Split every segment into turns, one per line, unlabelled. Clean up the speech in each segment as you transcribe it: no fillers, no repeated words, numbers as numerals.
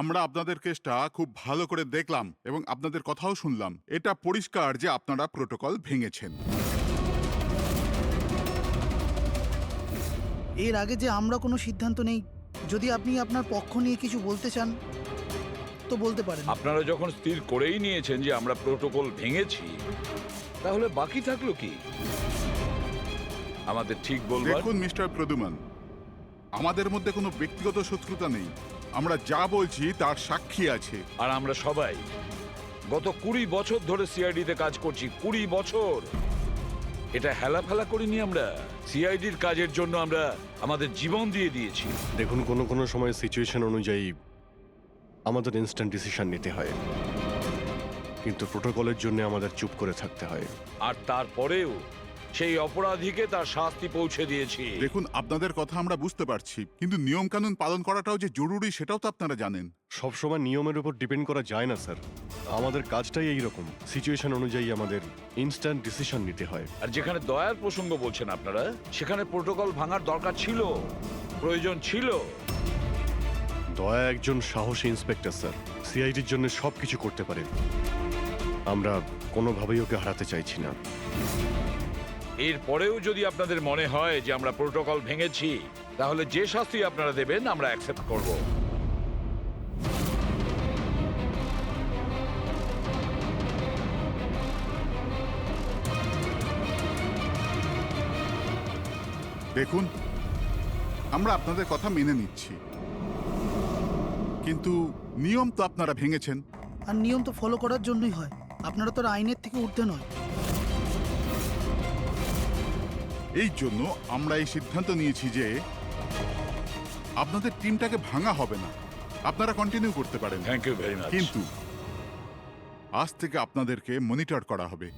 আমরা আপনাদের কেসটা খুব ভালো করে দেখলাম এবং আপনাদের কথাও শুনলাম। এটা পরিষ্কার যে আপনারা প্রোটোকল ভেঙেছেন।
এর আগে যে আমরা কোনো সিদ্ধান্ত নেই, যদি আপনি আপনার পক্ষ নিয়ে কিছু বলতে চান তো বলতে পারেন।
আপনারা যখন স্থির করেই নিয়েছেন যে আমরা প্রোটোকল ভেঙেছি, তাহলে বাকি থাকলো কি? আমাদের ঠিক বলবার।
দেখুন মিস্টার প্রদ্যুমান, আমাদের মধ্যে কোনো ব্যক্তিগত শত্রুতা নেই। আমরা যা বলছি তার সাক্ষী আছে।
আর আমরা সবাই গত 20 বছর ধরে সিআইডিতে কাজ করছি। 20 বছর। এটা হেলাফেলা করিনি আমরা। সিআইডির কাজের জন্য আমরা আমাদের জীবন দিয়ে দিয়েছি।
দেখুন, কোনো সময় সিচুয়েশন অনুযায়ী আমাদের ইনস্ট্যান্ট ডিসিশন নিতে হয়, কিন্তু প্রোটোকলের জন্য আমাদের চুপ করে থাকতে হয়।
আর তারপরেও সেই অপরাধীকে তার শাস্তি পৌঁছে দিয়েছি।
দেখুন, আপনাদের কথা আমরা বুঝতে পারছি, কিন্তু নিয়ম কানুন পালন করাটাও যে জরুরি সেটাও তো আপনারা জানেন।
সবসময় নিয়মের উপর ডিপেন্ড করা যায় না স্যার। আমাদের কাজটাই এইরকম, সিচুয়েশন অনুযায়ী আমাদের ইনস্ট্যান্ট ডিসিশন নিতে হয়।
আর যেখানে দয়ার প্রসঙ্গ বলছেন আপনারা, সেখানে প্রোটোকল ভাঙার দরকার ছিল, প্রয়োজন ছিল।
দয়া একজন সাহসী ইন্সপেক্টর স্যার, সিআইডির জন্য সবকিছু করতে পারে। আমরা কোনোভাবেই ওকে হারাতে চাইছি না।
এরপরেও যদি আপনাদের মনে হয় যে আমরা প্রোটোকল ভেঙেছি, তাহলে যে শাস্তি আপনারা দেবেন আমরা অ্যাকসেপ্ট করব।
দেখুন, আমরা আপনাদের কথা মেনে নিচ্ছি, কিন্তু নিয়ম তো আপনারা ভেঙেছেন।
আর নিয়ম তো ফলো করার জন্যই হয়, আপনারা তো আর আইনের থেকে ঊর্ধ্বে নয়।
এই জন্য আমরা এই সিদ্ধান্ত নিয়েছি যে আপনাদের টিমটাকে ভাঙা হবে না, আপনারা কন্টিনিউ করতে পারেন।
Thank you very much.
কিন্তু আজ থেকে আপনাদেরকে মনিটর করা হবে।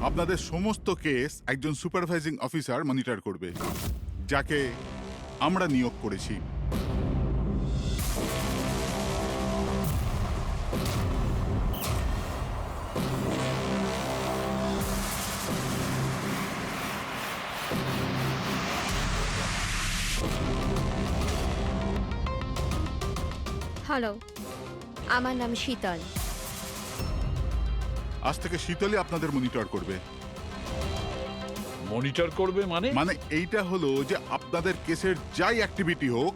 আপনাদের সমস্ত কেস একজন সুপারভাইজিং অফিসার মনিটর করবে, যাকে আমরা নিয়োগ করেছি।
হ্যালো, আমার নাম শীতল।
আজ থেকে শীতলই আপনাদের মনিটর করবে।
মনিটর করবে মানে?
মানে এইটা হলো যে আপনাদের কেসের যাই অ্যাক্টিভিটি হোক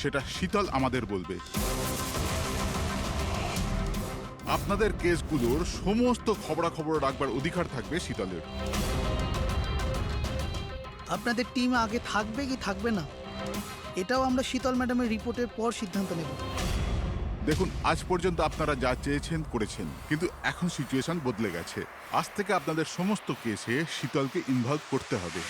সেটা শীতল আমাদের বলবে। আপনাদের কেসগুলোর সমস্ত খবরাখবর রাখবার অধিকার থাকবে শীতলের।
আপনাদের টিম আগে থাকবে কি থাকবে না, এটাও আমরা শীতল ম্যাডামের রিপোর্টের পর সিদ্ধান্ত নেব।
দেখুন, আজ পর্যন্ত আপনারা যা চেয়েছেন করেছেন, কিন্তু এখন সিচুয়েশন বদলে গেছে। আজ থেকে আপনাদের সমস্ত কেসে শীতলকে ইনভলভ করতে হবে।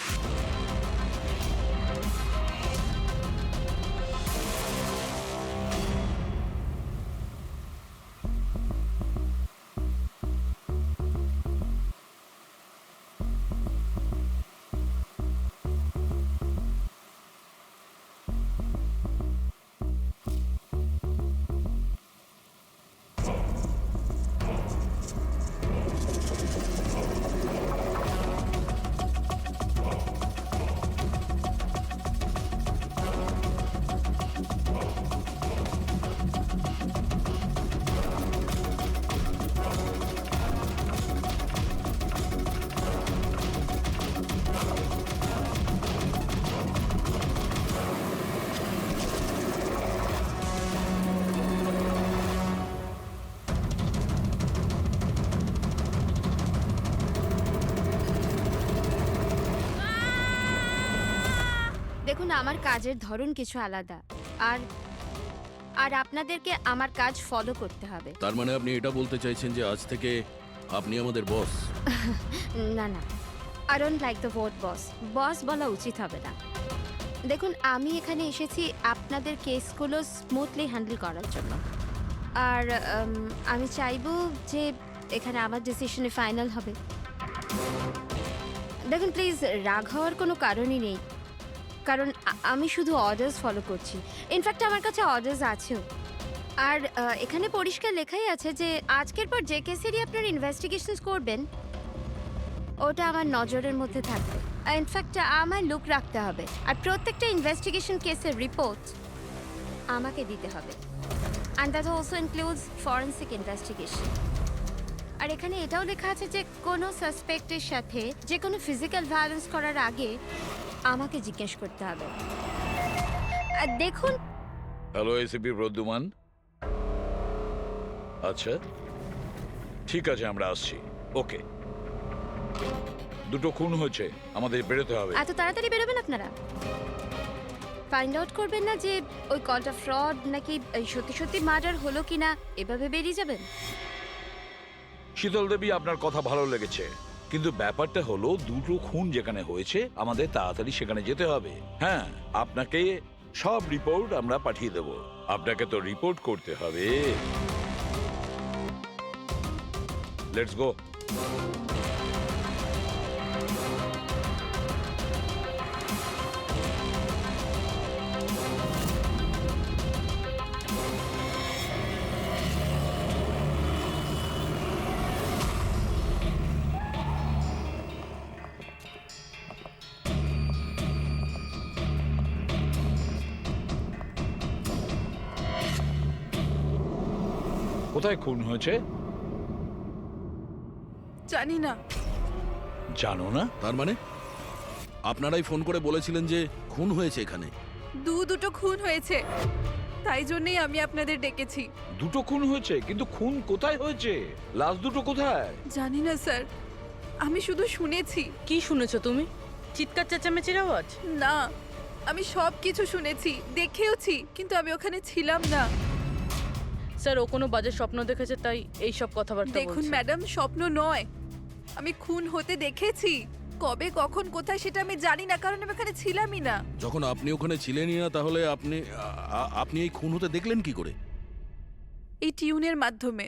দেখুন, আমার কাজের ধরন কিছু আলাদা, আর আর আপনাদেরকে আমার কাজ ফলো করতে হবে।
তার মানে আপনি এটা বলতে চাইছেন যে আজ থেকে আপনি আমাদের বস?
না না, I don't like the word boss. Boss বলা উচিত হবে না। দেখুন, আমি এখানে এসেছি আপনাদের কেসগুলো স্মুথলি হ্যান্ডেল করার জন্য, আর আমি চাইবো যে এখানে আমার ডিসিশনে ফাইনাল হবে। দেখুন প্লিজ, রাগ হওয়ার কোনো কারণই নেই, কারণ আমি শুধু অর্ডার্স ফলো করছি। ইনফ্যাক্ট আমার কাছে অর্ডার্স আছেও। আর এখানে পরিষ্কার লেখাই আছে যে আজকের পর যে কেসেরই আপনার ইনভেস্টিগেশনস করবেন ওটা আমার নজরের মধ্যে থাকবে। ইনফ্যাক্ট আমার লুক রাখতে হবে, আর প্রত্যেকটা ইনভেস্টিগেশন কেসের রিপোর্ট আমাকে দিতে হবে and that also includes forensic investigation. আর এখানে এটাও লেখা আছে যে কোনো সাসপেক্টের সাথে যে কোনো ফিজিক্যাল ভায়োলেন্স করার আগে আমাকে জিজ্ঞেস করতে হবে। আর দেখুন,
হ্যালো এসিপি প্রদ্যুমান। আচ্ছা ঠিক আছে, আমরা আসছি। ওকে, দুটো খুন হয়েছে, আমাদের বেরোতে হবে।
এত তাড়াতাড়ি বেরোবেন আপনারা? ফাইন্ড আউট করবেন না যে ওই কলটা ফ্রড নাকি সত্যি সত্যি মার্ডার হলো কিনা, এভাবে বেরিয়ে যাবেন?
শীতল দেবী, আপনার কথা ভালো লেগেছে, কিন্তু ব্যাপারটা হলো দুটো খুন যেখানে হয়েছে আমাদের তাড়াতাড়ি সেখানে যেতে হবে। হ্যাঁ, আপনাকে সব রিপোর্ট আমরা পাঠিয়ে দেব। আপনাকে তো রিপোর্ট করতে হবে। Let's go. কোথায় খুন হয়েছে
জানি না।
জানো না?
তার মানে আপনারাই ফোন করে বলেছিলেন যে খুন হয়েছে এখানে?
দুটো খুন হয়েছে, তাই জন্যই আমি আপনাদের ডেকেছি।
দুটো খুন হয়েছে, কিন্তু খুন কোথায় হয়েছে? লাশ দুটো কোথায়?
জানি না স্যার, আমি শুধু শুনেছি।
কি শুনেছো তুমি? চিৎকার চেঁচামেচির আওয়াজ?
না, আমি সব কিছু শুনেছি, দেখেওছি, কিন্তু আমি ওখানে ছিলাম না।
স্যার, ও কোনো বাজে স্বপ্ন দেখেছে তাই এই সব কথাবার্তা
দেখুন
বলছে।
ম্যাডাম, স্বপ্ন নয়, আমি খুন হতে দেখেছি। কবে, কখন, কোথায় সেটা আমি জানি না, কারণ আমি ওখানে ছিলামই না।
যখন আপনি ওখানে ছিলেনই না, তাহলে আপনি এই খুন হতে দেখলেন কি করে?
এই টিউনের মাধ্যমে।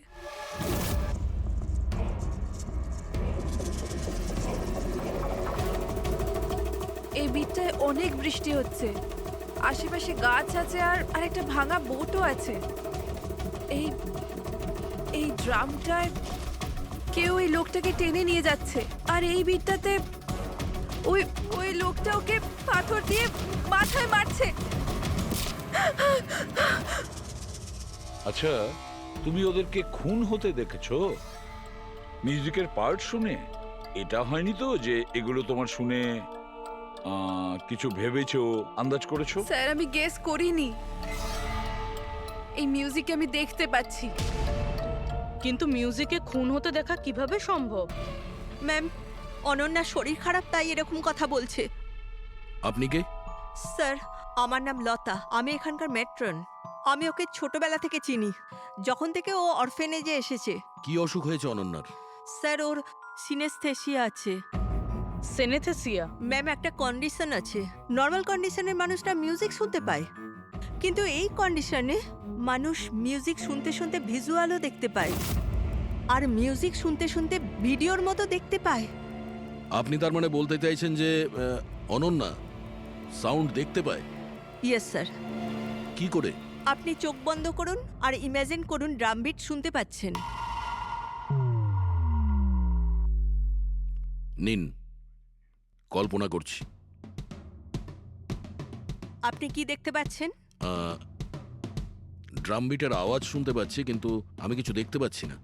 এই বিটটায় অনেক বৃষ্টি হচ্ছে, আশেপাশে গাছ আছে আর একটা ভাঙা বোটও আছে। এই এই ড্রামটায় কেউ এই লোকটাকে টেনে নিয়ে যাচ্ছে, আর এই বিটটাতে ওই ওই লোকটা ওকে পাথর দিয়ে মাথায় মারছে।
আচ্ছা, তুমি ওদেরকে খুন হতে দেখেছো মিউজিকের পার্ট শুনে? এটা হয়নি তো যে এগুলো তোমার শুনে কিছু ভেবেছো, আন্দাজ করেছো?
স্যার, আমি গেস করিনি, এই মিউজিক আমি দেখতে পাচ্ছি।
কিন্তু মিউজিকে খুন হতে দেখা কিভাবে সম্ভব?
ম্যাম, অনন্যার শরীর খারাপ তাই এরকম কথা বলছে।
আপনি কে?
স্যার, আমার নাম লতা, আমি এখানকার ম্যাট্রন। আমি ওকে ছোটবেলা থেকে চিনি, যখন থেকে ও অরফেনেজে এসেছে।
কি অসুখ হয়েছে অনন্যার?
স্যার, ওর সিনেস্থেসিয়া আছে।
সেনেথেসিয়া?
ম্যাম, একটা কন্ডিশন আছে, নর্মাল কন্ডিশনের মানুষরা মিউজিক শুনতে পায়, কিন্তু এই কন্ডিশনে মানুষ মিউজিক শুনতে শুনতে ভিজুয়ালও দেখতে পায়, আর মিউজিক শুনতে শুনতে ভিডিওর মতো দেখতে পায়।
আপনি তার মানে বলতে চাইছেন যে অনন্যা সাউন্ড দেখতে পায়?
Yes sir.
কি করে?
আপনি চোখ বন্ধ করুন আর ইমাজিন করুন ড্রাম বিট শুনতে পাচ্ছেন।
নিন, কল্পনা করছি।
আপনি কি দেখতে পাচ্ছেন?
ড্রাম বিটের আওয়াজ শুনতে পাচ্ছি, কিন্তু আমি কিছু দেখতে পাচ্ছি না।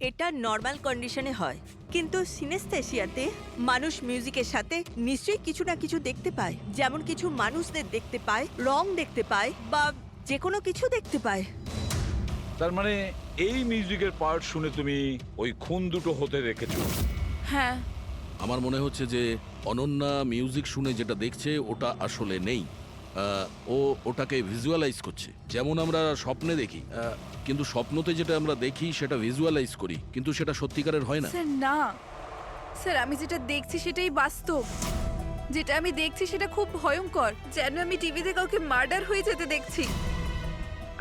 এটা নর্মাল কন্ডিশনে হয়, কিন্তু সিনেস্থেসিয়াতে মানুষ মিউজিকের সাথে নিশ্চয়ই কিছু না কিছু দেখতে পায়, যেমন কিছু মানুষদের দেখতে পায়, রং দেখতে পায়, বা যে কোনো কিছু দেখতে পায়।
তার মানে এই মিউজিকের পার্ট শুনে তুমি ওই খুন দুটো হতে দেখেছো?
হ্যাঁ।
আমার মনে হচ্ছে যে অনন্যা মিউজিক শুনে যেটা দেখছে ওটা আসলে নেই, ও ওটাকে ভিজুয়ালাইজ করছে, যেমন আমরা স্বপ্নে দেখি, কিন্তু স্বপ্নতে যেটা আমরা দেখি সেটা ভিজুয়ালাইজ করি, কিন্তু সেটা সত্যিকারের হয় না।
স্যার না, স্যার আমি যেটা দেখছি সেটাই বাস্তব। যেটা আমি দেখছি সেটা খুব ভয়ঙ্কর, যেন আমি টিভিতে কাউকে মার্ডার হয়ে যেতে দেখছি।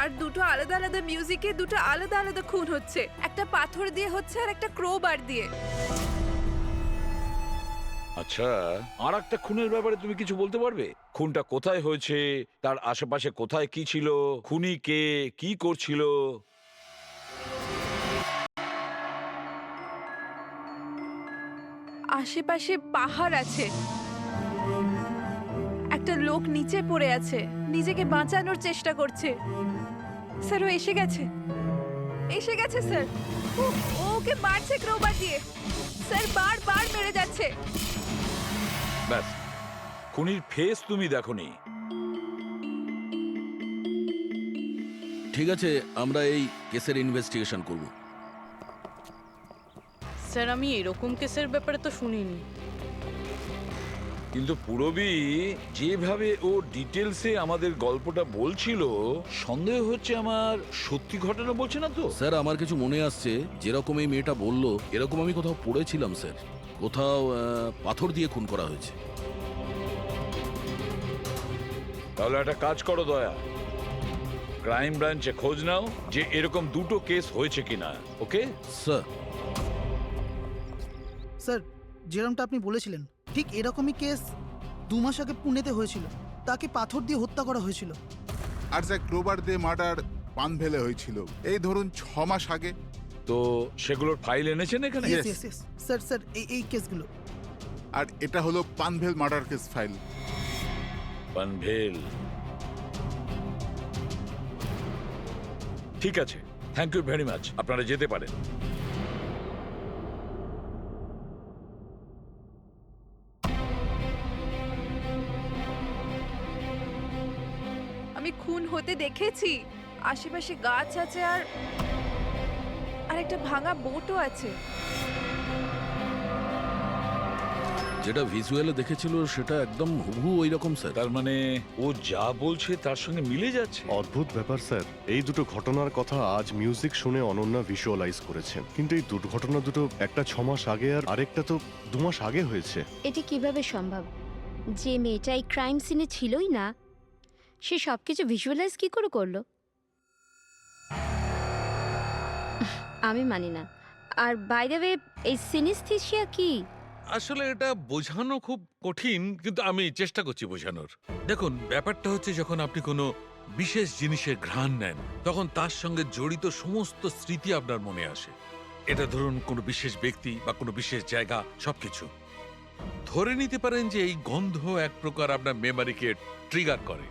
আর দুটো আলাদা আলাদা মিউজিকে দুটো আলাদা আলাদা খুন হচ্ছে, একটা পাথর দিয়ে হচ্ছে আর একটা ক্রোবার দিয়ে।
আচ্ছা, আর একটা খুনের ব্যাপারে তুমি কিছু বলতে পারবে? খুনটা কোথায় হয়েছে, তার আশেপাশে কোথায় কি ছিল, খুনি কে, কি করছিল?
আশেপাশে পাহাড় আছে, একটা লোক নিচে পড়ে আছে, নিজেকে বাঁচানোর চেষ্টা করছে। স্যার ও এসে গেছে, এসে গেছে স্যার। ওকে মারছে ক্রোবার দিয়ে, স্যার বারবার মেরে যাচ্ছে।
ব্যাস, খুনির ফেস তুমি দেখোনি।
ঠিক আছে, আমরা এই কেসের ইনভেস্টিগেশন করব।
স্যার আমি এরকম কেসের ব্যাপারে তো শুনিনি।
কিন্তু পুরবী যেভাবে ও ডিটেলসে আমাদের গল্পটা বলছিল, সন্দেহ হচ্ছে আমার সত্যি ঘটনা বলছে না তো।
স্যার আমার কিছু মনে আসছে, যেরকম এই মেয়েটা বললো এরকম আমি কোথাও পড়েছিলাম স্যার। কোথাও পাথর দিয়ে খুন করা হয়েছে।
তাহলে একটা কাজ করো দয়া, ক্রাইম ব্রাঞ্চে খোঁজ নাও যে এরকম দুটো কেস হয়েছে কিনা। Okay
sir.
স্যার, যেরকমটা আপনি বলেছিলেন ঠিক এরকমই কেস 2 মাস আগে পুনেতে হয়েছিল। তাকে পাথর দিয়ে হত্যা করা হয়েছিল।
আর যা ক্রোবার দিয়ে মার্ডার পানভেলে হয়েছিল এই ধরুন 6 মাস আগে।
তো সেগুলোর ফাইল এনেছেন এখানে?
Yes.
Yes, yes. Sir sir এই কেসগুলো।
আর এটা হলো Panvel murder case file.
Panvel, ঠিক আছে, থ্যাংক ইউ ভেরি মাচ। আপনারা যেতে পারেন।
আমি খুন হতে দেখেছি, আশেপাশে গাছ আছে আর একটা ভাঙা বোটও আছে।
যেটা ভিজুয়ালে দেখেছিল সেটা একদম হুবহু ওই রকম স্যার।
তার মানে ও যা বলছে তার সঙ্গে মিলে যাচ্ছে।
অদ্ভুত ব্যাপার স্যার, এই দুটো ঘটনার কথা আজ মিউজিক শুনে অনন্যা ভিজুয়ালাইজ করেছেন, কিন্তু এই দুর্ঘটনা দুটো একটা 6 মাস আগে আর আরেকটা তো 2 মাস আগে হয়েছে।
এটি কিভাবে সম্ভব? যে মেয়েটা এই ক্রাইম সিনে ছিলই না, সে সব কিছু ভিজুয়ালাইজ কি করে করলো? আমি মানি না। আর বাই দ্য ওয়ে, এই সিনিস্থেসিয়া কি?
আসলে এটা বোঝানো খুব কঠিন, কিন্তু আমি চেষ্টা করছি বোঝানোর। দেখুন, ব্যাপারটা হচ্ছে যখন আপনি কোনো বিশেষ জিনিসের ঘ্রাণ নেন, তখন তার সঙ্গে জড়িত সমস্ত স্মৃতি আপনার মনে আসে। এটা ধরুন কোনো বিশেষ ব্যক্তি বা কোনো বিশেষ জায়গা, সবকিছু। ধরে নিতে পারেন যে এই গন্ধ এক প্রকার আপনার মেমারিকে ট্রিগার করে,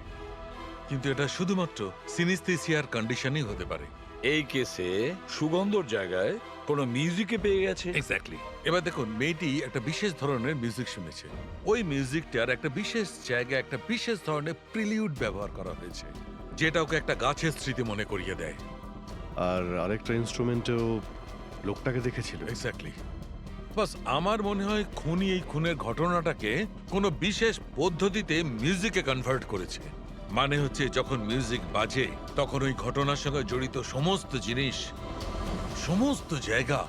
কিন্তু এটা শুধুমাত্র সিনিস্থেসিয়ার কন্ডিশনই হতে পারে।
এই কেসে সুগন্ধর জায়গায় কোনো মিউজিকে পেয়ে গেছে।
এক্স্যাক্টলি। এবার দেখুন, মেয়েটি একটা বিশেষ ধরনের মিউজিক শুনেছে। ওই মিউজিকটার একটা বিশেষ জায়গায় একটা বিশেষ ধরনের প্রিলিউড ব্যবহার করা হয়েছে, যেটা ওকে একটা গাছের স্মৃতি মনে করিয়ে দেয়।
আর আরেকটা ইনস্ট্রুমেন্টেও লোকটাকে দেখেছিল।
এক্স্যাক্টলি। বাস আমার মনে হয় খুনি এই খুনের ঘটনাটাকে কোনো বিশেষ পদ্ধতিতে মিউজিকে কনভার্ট করেছে। মানে হচ্ছে যখন মিউজিক বাজে তখন ওই ঘটনার সঙ্গে জড়িত সমস্ত জিনিস, সমস্ত জায়গা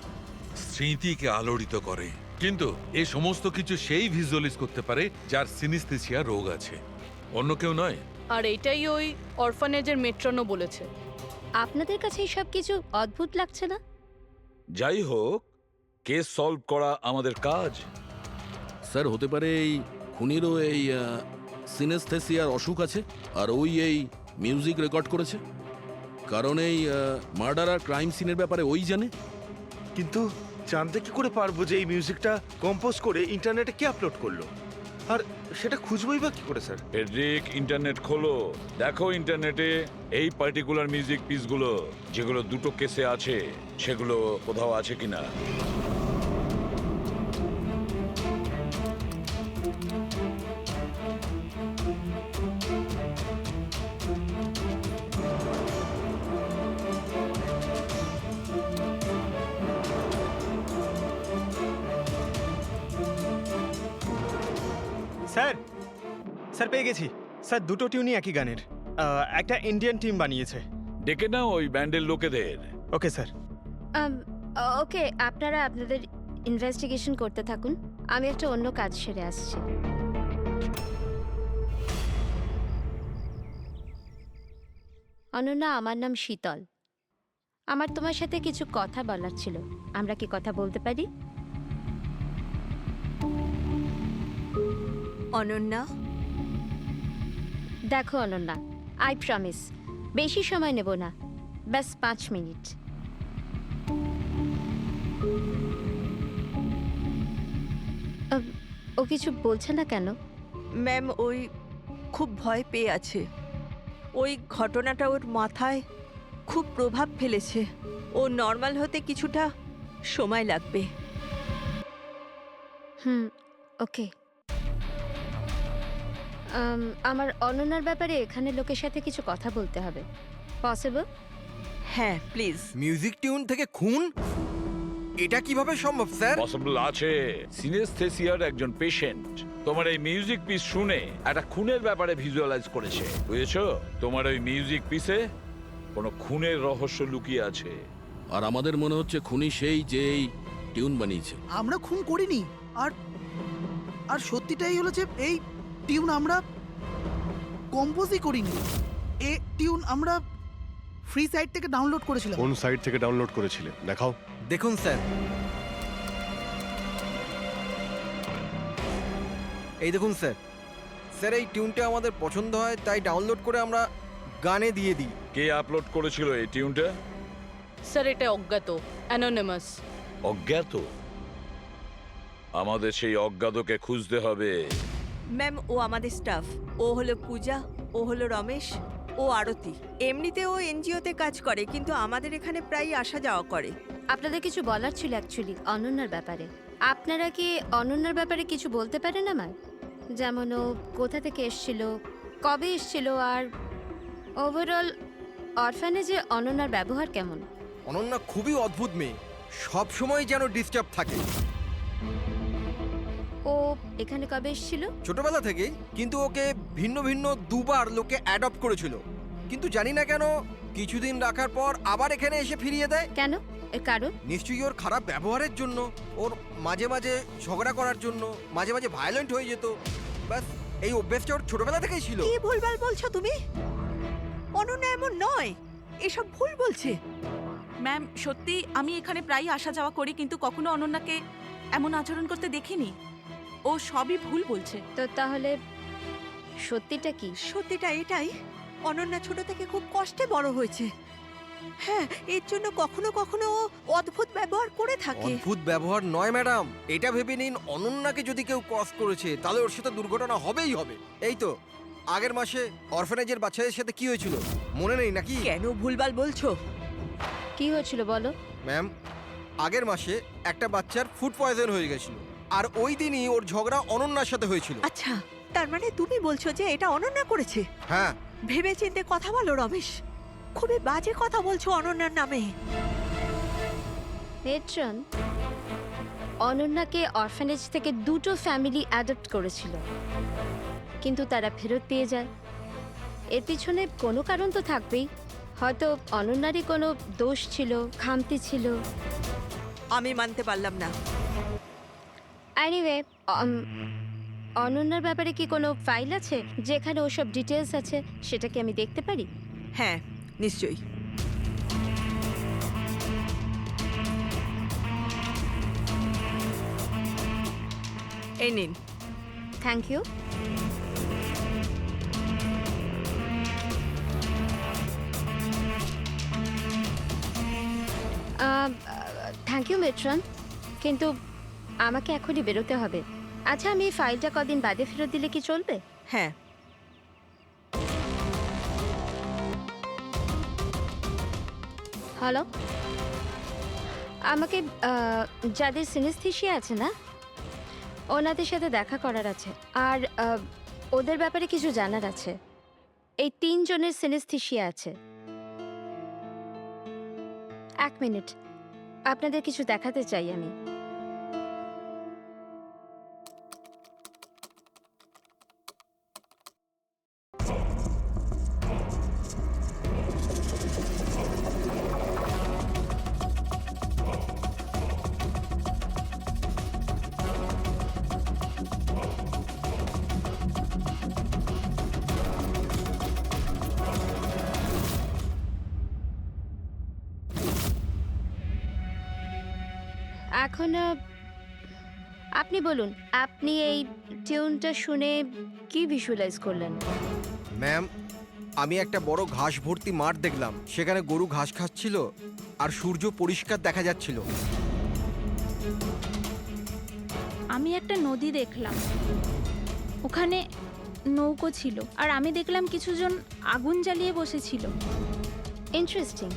স্মৃতিকে আলোড়িত করে। কিন্তু এই সমস্ত কিছু সেই ভিজুয়ালাইজ করতে পারে যার সিনিস্থেসিয়া রোগ আছে, অন্য কেউ নয়।
আর এটাই ওই অরফানেজের মেট্রনও বলেছে।
আপনাদের কাছে এইসব কিছু অদ্ভুত লাগছে না?
যাই হোক, কেস সলভ করা আমাদের কাজ।
স্যার হতে পারে এই খুনিরও এই সিনেস্থেসিয়ার অসুখ আছে, আর ওই এই মিউজিক রেকর্ড করেছে, কারণ এই মার্ডার আর ক্রাইম সিনের ব্যাপারে ওই জানে।
কিন্তু জানতে কি করে পারবো যে এই মিউজিকটা কম্পোজ করে ইন্টারনেটে কে আপলোড করলো? আর সেটা খুঁজবই বা কি করে স্যার?
ফেডরিক, ইন্টারনেট খোলো, দেখো ইন্টারনেটে এই পার্টিকুলার মিউজিক পিসগুলো যেগুলো দুটো কেসে আছে সেগুলো কোথাও আছে কিনা।
স্যার স্যার পেয়ে গেছি স্যার, দুটো টিউনই একই গানের। একটা ইন্ডিয়ান টিম বানিয়েছে।
ডেকে নাও ওই ব্যান্ডের লোকেদের।
Okay sir.
ওকে, আপনারা আপনাদের ইনভেস্টিগেশন করতে থাকুন, আমি একটা অন্য কাজ সেরে আসছি। অনন্যা, আমার নাম শীতল। আমার তোমার সাথে কিছু কথা বলার ছিল। আমরা কি কথা বলতে পারি?
অনন্যা,
দেখো অনন্যা, আই প্রমিস বেশি সময় নেব না, ব্যাস 5 মিনিট। ও কিছু বলছে না কেন?
ম্যাম ওই খুব ভয় পেয়ে আছে। ওই ঘটনাটা ওর মাথায় খুব প্রভাব ফেলেছে। ও নর্মাল হতে কিছুটা সময় লাগবে।
ওকে। আমার অনন্যার ব্যাপারে এখানে লোকের সাথে কিছু কথা বলতে হবে। পসিবল?
হ্যাঁ প্লিজ।
মিউজিক টিউন থেকে খুন? এটা কিভাবে সম্ভব স্যার?
পসিবল আছে। সিনেস্থেসিয়ার একজন পেশেন্ট তোমার এই মিউজিক পিস শুনে একটা খুনের ব্যাপারে ভিজুয়ালাইজ করেছে, বুঝেছো? তোমার ওই মিউজিক পিসে কোনো খুনের রহস্য লুকিয়ে আছে।
আর আমাদের মনে হচ্ছে খুনি সেই যে এই টিউন বানিয়েছে।
আমরা খুন করিনি। আর আর সত্যিটাই হলো যে এই টিউন আমরা কম্পোজই করিনি। এই টিউন আমরা ফ্রি সাইট থেকে ডাউনলোড করেছিলাম।
কোন সাইট থেকে ডাউনলোড করেছিলে দেখাও।
দেখুন স্যার, এই দেখুন স্যার। স্যার এই টিউনটা আমাদের পছন্দ হয় তাই ডাউনলোড করে আমরা গানে দিয়ে দিই।
কে আপলোড করেছিল এই টিউনটা?
স্যার এটা অজ্ঞাত, অ্যানোনিমাস।
অজ্ঞাত? আমাদের সেই অজ্ঞাতকে খুঁজতে হবে।
ম্যাম ও আমাদের স্টাফ। ও হলো পূজা, ও হলো রমেশ, ও আরতি। এমনিতে ও এনজিওতে কাজ করে, কিন্তু আমাদের এখানে প্রায় আসা যাওয়া করে।
আপনাদের কিছু বলার ছিল অ্যাকচুয়ালি অনন্যার ব্যাপারে। আপনারা কি অনন্যার ব্যাপারে কিছু বলতে পারেন আমায়? যেমন ও কোথা থেকে এসেছিল, কবে এসেছিল, আর ওভারঅল অরফানেজে অনন্যার ব্যবহার কেমন?
অনন্যা খুবই অদ্ভুত মেয়ে, সব সময় যেন ডিস্টার্ব থাকে।
ও এখানে কবে এসেছিল?
ছোটবেলা থেকেই, কিন্তু ওকে ভিন্ন ভিন্ন দুবার লোকে অ্যাডপ্ট করেছিল, কিন্তু জানি না কেন কিছুদিন রাখার পর আবার এখানে এসে ফিরিয়ে দেয়।
কেন? এর কারণ?
নিশ্চয়ই ওর খারাপ ব্যবহারের জন্য, ওর মাঝে মাঝে ঝগড়া করার জন্য, মাঝে মাঝে ভায়োলেন্ট হয়ে যেত। ব্যাস এই অভ্যেসটা ওর ছোটবেলা থেকেই ছিল।
কি ভুলভাল বলছো তুমি? অনন্যা এমন নয়, এসব ভুল বলছে।
ম্যাম সত্যি আমি এখানে প্রায়ই আসা যাওয়া করি, কিন্তু কখনো অনন্যাকে এমন আচরণ করতে দেখিনি। ও সবই ভুল বলছে।
তো তাহলে সত্যিটা কি?
সত্যিটা এটাই, অনন্যা ছোট থেকে খুব কষ্টে বড় হয়েছে। হ্যাঁ, এর জন্য কখনো কখনো ও অদ্ভুত ব্যবহার করে থাকে।
অদ্ভুত ব্যবহার নয় ম্যাডাম, এটা ভেবে নিন অনন্যাকে যদি কেউ ক্রস করেছে তাহলে ওর সাথে দুর্ঘটনা হবেই হবে। এই তো আগের মাসে অরফানেজের বাচ্চাদের সাথে কি হয়েছিল মনে নেই নাকি?
কেন ভুলভাল বলছো?
কি হয়েছিল বলো।
ম্যাম আগের মাসে একটা বাচ্চার ফুড পয়জন হয়ে গেছিল, আর ওই দিনই ওর ঝগড়া অনন্যার সাথে হয়েছিল।
আচ্ছা, তার মানে তুমি বলছো যে এটা অনন্যা করেছে?
হ্যাঁ।
ভেবে চিন্তে কথা বলো রমেশ, খুবই বাজে কথা বলছো অনন্যার নামে।
মেট্রন, অনন্যাকে অরফানেজ থেকে দুটো ফ্যামিলি অ্যাডপ্ট করেছিল, কিন্তু তারা ফেরত পেয়ে যায়। এর পিছনে কোনো কারণ তো থাকবেই। হয়তো অনন্যারই কোনো দোষ ছিল, খামতি ছিল।
আমি মানতে পারলাম না।
এনিওয়ে, অনন্যার ব্যাপারে কি কোনো ফাইল আছে যেখানে ওসব ডিটেলস আছে? সেটা কি আমি দেখতে পারি?
হ্যাঁ নিশ্চয়ই। এই নিন।
Thank you. Thank you matron, কিন্তু আমাকে এখনই বেরোতে হবে। আচ্ছা, আমি এই ফাইলটা কদিন বাদে ফেরত দিলে কি চলবে?
হ্যাঁ।
হ্যালো, আমাকে যাদের সিনেস্থেসিয়া আছে না, ওনাদের সাথে দেখা করার আছে, আর ওদের ব্যাপারে কিছু জানার আছে। এই 3 জনের সিনেস্থেসিয়া আছে। 1 মিনিট, আপনাদের কিছু দেখাতে চাই আমি। এখন আপনি বলুন, আপনি এই টিউনটা শুনে কি ভিজুয়ালাইজ করলেন?
ম্যাম আমি একটা বড় ঘাস ভর্তি মাঠ দেখলাম, সেখানে গরু ঘাস খাচ্ছিল আর সূর্য পরিষ্কার দেখা যাচ্ছিল।
আমি একটা নদী দেখলাম, ওখানে
নৌকো ছিল আর আমি দেখলাম কিছুজন আগুন জ্বালিয়ে বসেছিল।
ইন্টারেস্টিং।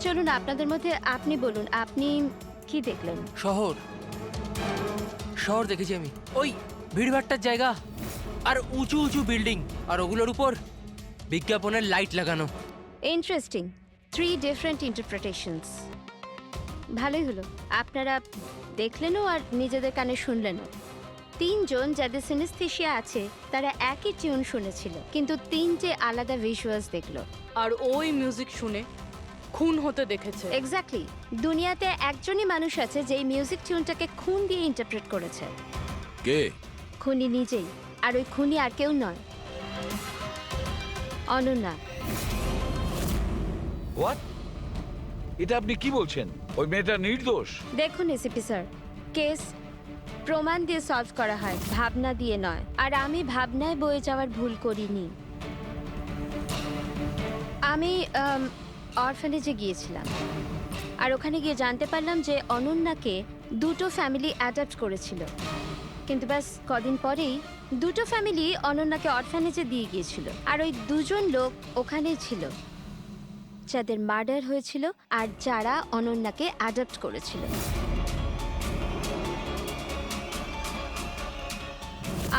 চলুন আপনাদের মধ্যে আপনি বলুন, আপনি কি দেখলেন?
শহর শহর দেখেছি আমি, ওই ভিড়ভাট্টার জায়গা আর উঁচু উঁচু বিল্ডিং আর ওগুলোর উপর বিজ্ঞাপনের লাইট লাগানো।
ইন্টারেস্টিং। 3 different interpretations. ভালোই হলো, আপনারা দেখলেনও আর নিজেদের কানে শুনলেনও। 3 জন যাদের সিনেস্থেশিয়া আছে তারা একই টিউন শুনেছিল, কিন্তু 3টে আলাদা ভিজুয়ালস দেখলো।
আর ওই মিউজিক শুনে খুন হতে দেখেছে।
এক্স্যাক্টলি। দুনিয়াতে একজনই মানুষ আছে যে এই মিউজিক টিউনটাকে খুন দিয়ে ইন্টারপ্রেট করেছে।
কে?
খুনি নিজেই। আর ওই খুনি আর কেউ নয়, অনন্যা।
হোয়াট? এটা আপনি কি বলছেন? ওই মেয়েটা নির্দোষ?
দেখুন এসিপি স্যার, কেস প্রমাণ দিয়ে সলভ করা হয়, ভাবনা দিয়ে নয়। আর আমি ভাবনায় বয়ে যাওয়ার ভুল করিনি। আমি অরফানেজে গিয়েছিলাম আর ওখানে গিয়ে জানতে পারলাম যে অনন্যাকে 2টো ফ্যামিলি অ্যাডাপ্ট করেছিল, কিন্তু ব্যাস কদিন পরেই 2টো ফ্যামিলি অনন্যাকে অরফানেজে দিয়ে গিয়েছিল। আর ওই 2 জন লোক ওখানেই ছিল যাদের মার্ডার হয়েছিল আর যারা অনন্যাকে অ্যাডাপ্ট করেছিল।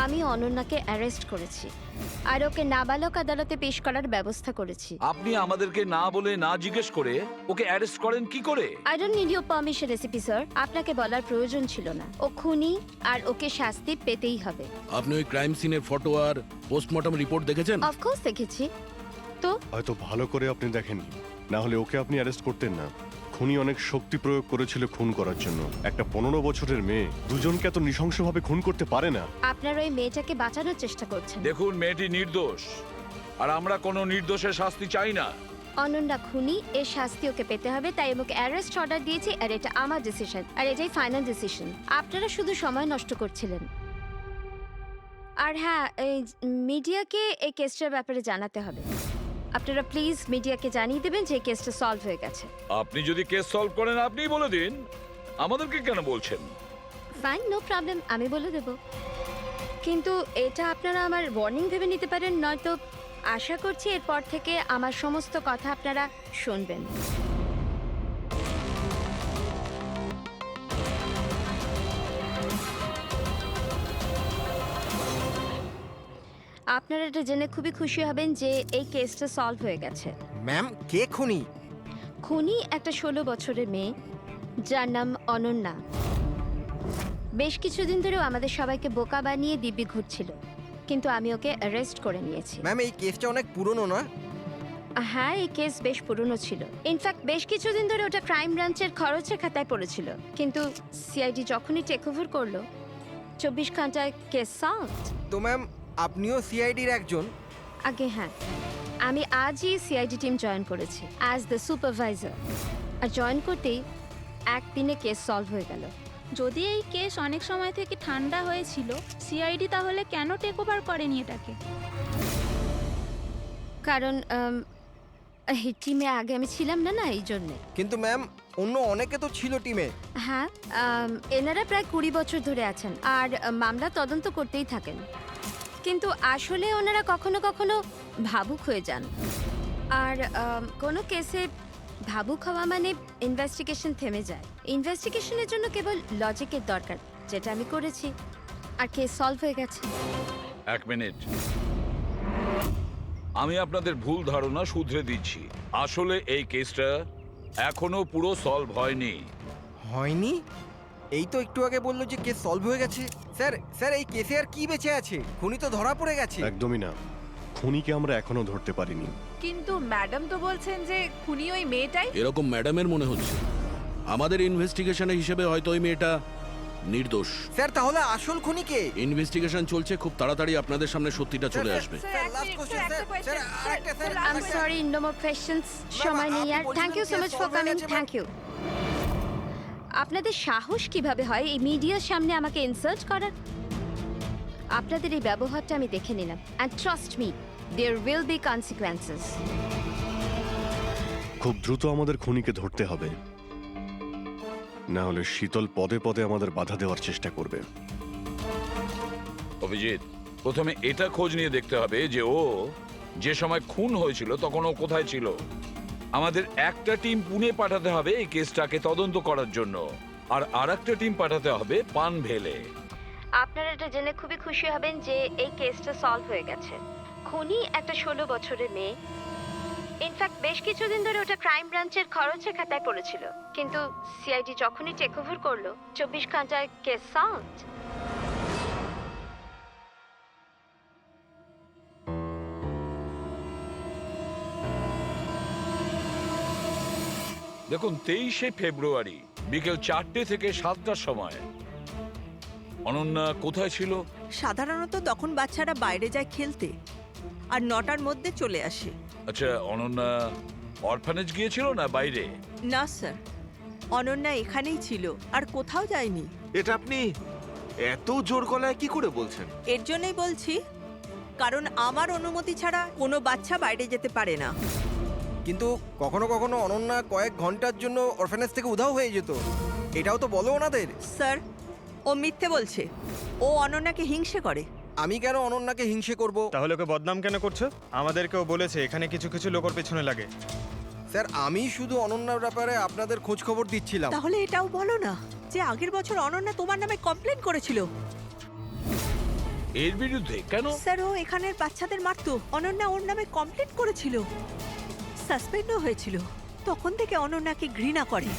আমি অনন্যাকে অ্যারেস্ট করেছি আর ওকে নাবালক আদালতে পেশ করার ব্যবস্থা করেছি।
আপনি আমাদেরকে না বলে না জিজ্ঞেস করে ওকে অ্যারেস্ট করেন কি করে?
I don't need your permission ACP sir, আপনাকে বলার প্রয়োজন ছিল না। ও খুনি আর ওকে শাস্তি পেতেই হবে।
আপনি ওই ক্রাইম সিনের ফটো আর পোস্টমর্টম রিপোর্ট দেখেছেন?
অফকোর্স দেখেছি। তো
হয়তো ভালো করে আপনি দেখেননি, না হলে ওকে আপনি অ্যারেস্ট করতেন না। খুনি অনেক শক্তি প্রয়োগ করেছিল খুন করার জন্য। একটা 15 বছরের মেয়ে দুজনকে এত নৃশংসভাবে খুন করতে পারে না।
আপনারা ওই মেয়েটাকে বাঁচানোর চেষ্টা করছেন।
দেখুন, মেয়েটি নির্দোষ আর আমরা কোনো নির্দোষের শাস্তি চাই না।
অনন্যা খুনি, এর শাস্তি ওকে পেতে হবে, তাই ওকে অ্যারেস্ট অর্ডার দিয়েছি। আর এটা আমার ডিসিশন, আর এটাই ফাইনাল ডিসিশন। আপনারা শুধু সময় নষ্ট করছিলেন। আর হ্যাঁ, এই মিডিয়াকে এই কেসটার ব্যাপারে জানাতে হবে। আপনারা প্লিজ মিডিয়াকে জানিয়ে দেবেন যে কেসটা সলভ হয়ে গেছে।
আপনি যদি কেস সলভ করেন আপনিই বলে দিন, আমাদেরকে কেন বলছেন?
ফাইন, নো প্রবলেম, আমি বলে দেব। কিন্তু এটা আপনারা আমার ওয়ার্নিং ভেবে নিতে পারেন, নয়তো আশা করছি এরপর থেকে আমার সমস্ত কথা আপনারা শুনবেন। আপনারা এটা জেনে খুবই খুশি হবেন যে এই কেসটা সলভ হয়ে গেছে।
ম্যাম, কে খুনি?
খুনি একটা 16 বছরের মেয়ে যার নাম অনন্যা। বেশ কিছুদিন ধরেও আমাদের সবাইকে বোকা বানিয়ে দিব্যি ঘুরছিল, কিন্তু আমি ওকে অ্যারেস্ট করে নিয়েছি।
ম্যাম, এই কেসটা অনেক পুরনো না?
হ্যাঁ, এই কেস বেশ পুরনো ছিল। ইনফ্যাক্ট বেশ কিছুদিন ধরে ওটা ক্রাইম ব্রাঞ্চের খরচের খাতায় পড়েছিল, কিন্তু সিআইডি যখনই টেক ওভার করলো 24 ঘন্টায় কেস সলভ।
তো ম্যাম, আপনিও সিআইডির একজন?
আগে হ্যাঁ, আমি আজই সিআইডি টিম জয়েন করেছি অ্যাজ দ্য সুপারভাইজার। আর জয়েন করতেই একদিনে কেস সলভ হয়ে গেল।
যদি এই কেস অনেক সময় থেকে ঠান্ডা হয়েছিল, সিআইডি তাহলে কেন টেক ওভার করেনি এটাকে?
কারণ এই টিমে আগে আমি ছিলাম না, এই জন্যে।
কিন্তু ম্যাম, অন্য অনেকে তো ছিল টিমে।
হ্যাঁ, এনারা প্রায় 20 বছর ধরে আছেন আর মামলা তদন্ত করতেই থাকেন, কিন্তু আসলে ওনারা কখনো কখনো ভাবুক হয়ে যান। আর কোনো কেসে ভাবুক হওয়া মানে ইনভেস্টিগেশন থেমে যায়। ইনভেস্টিগেশনের জন্য কেবল লজিকের দরকার, যেটা আমি করেছি, আর কেস সলভ হয়ে গেছে।
1 মিনিট, আমি আপনাদের ভুল ধারণা শুধরে দিচ্ছি। আসলে এই কেসটা এখনো পুরো সলভ হয়নি।
হয়নি? এই তো একটু আগে বললো যে কেস সলভ হয়ে গেছে। স্যার, এই কেসে আর কি বেঁচে আছে? খুনি তো ধরা পড়ে গেছে।
একদমই না, খুনিকে আমরা এখনো ধরতে পারিনি।
কিন্তু ম্যাডাম তো বলছেন যে খুনি ওই মেয়েটাই।
এরকম ম্যাডামের মনে হচ্ছে। আমাদের ইনভেস্টিগেশনের হিসেবে হয়তো ওই মেয়েটা নির্দোষ।
স্যার, তাহলে আসল খুনি কে?
ইনভেস্টিগেশন চলছে, খুব তাড়াতাড়ি আপনাদের সামনে সত্যিটা চলে আসবে।
I am sorry, no more questions. সময় নেই আর। Thank you so much for coming. Thank you. আপনাদের সাহস কিভাবে হয় এই মিডিয়ার সামনে আমাকে ইনসাল্ট করার? আপনাদের এই ব্যবহারটা আমি দেখে নিলাম, and trust me, there will be consequences.
খুব দ্রুত আমাদের খুনিকে ধরতে হবে, না হলে শীতল পদে পদে আমাদের বাধা দেওয়ার চেষ্টা করবে।
অভিজিৎ, প্রথমে এটা খোঁজ নিয়ে দেখতে হবে যে ও যে সময় খুন হয়েছিল তখন ও কোথায় ছিল। আমাদের একটা টিম পুনে পাঠাতে হবে এই কেসটাকে তদন্ত করার জন্য, আর আরেকটা টিম পাঠাতে হবে পানভেলে।
আপনারা এটা জেনে খুবই খুশি হবেন যে এই কেসটা সলভ হয়ে গেছে। খুনি একটা 16 বছরের মেয়ে। ইনফ্যাক্ট বেশ কিছুদিন ধরে ওটা ক্রাইম ব্রাঞ্চের খরচের খাতায় পড়েছিল, কিন্তু সিআইডি যখনই টেক ওভার করলো 24 ঘন্টায় কেস সলভড।
দেখুন 23শে ফেব্রুয়ারি বিকেল 4টে থেকে 7টার সময় অনন্যা কোথায় ছিল?
সাধারণত তখন বাচ্চারা বাইরে যায় খেলতে আর 9টার মধ্যে চলে আসে।
আচ্ছা, অনন্যা অরফানেজ গিয়েছিল না বাইরে?
না স্যার, অনন্যা এখানেই ছিল আর কোথাও যায়নি।
এটা আপনি এত জোর গলায় কি করে বলছেন?
এর জন্যই বলছি, কারণ আমার অনুমতি ছাড়া কোনো বাচ্চা বাইরে যেতে পারে না।
কিন্তু কখনো কখনো অনন্যা কয়েক ঘন্টার জন্য অরফানেজ থেকে উধাও হয়ে যেত, এটাও তো বলো ওনাদের।
স্যার, ও মিথ্যে বলছে। ও অনন্যাকে হিংসে করে।
আমি কেন অনন্যাকে হিংসে করব?
তাহলে ওকে বদনাম কেন করছো? আমাদেরকেও বলেছে এখানে কিছু কিছু লোকের পেছনে লাগে।
স্যার, আমি শুধু অনন্যার ব্যাপারে আপনাদের খোঁজ খবর দিচ্ছিলাম।
তাহলে এটাও বলো না যে আগের বছর অনন্যা তোমার নামে কমপ্লেন করেছিল।
এর বিরুদ্ধে কেন?
স্যার, ও এখানের বাচ্চাদের মারতো। অনন্যা ওর নামে কমপ্লেন করেছিল, সাসপেন্ডও হয়েছিল। তখন থেকে অনন্যাকে ঘৃণা করে।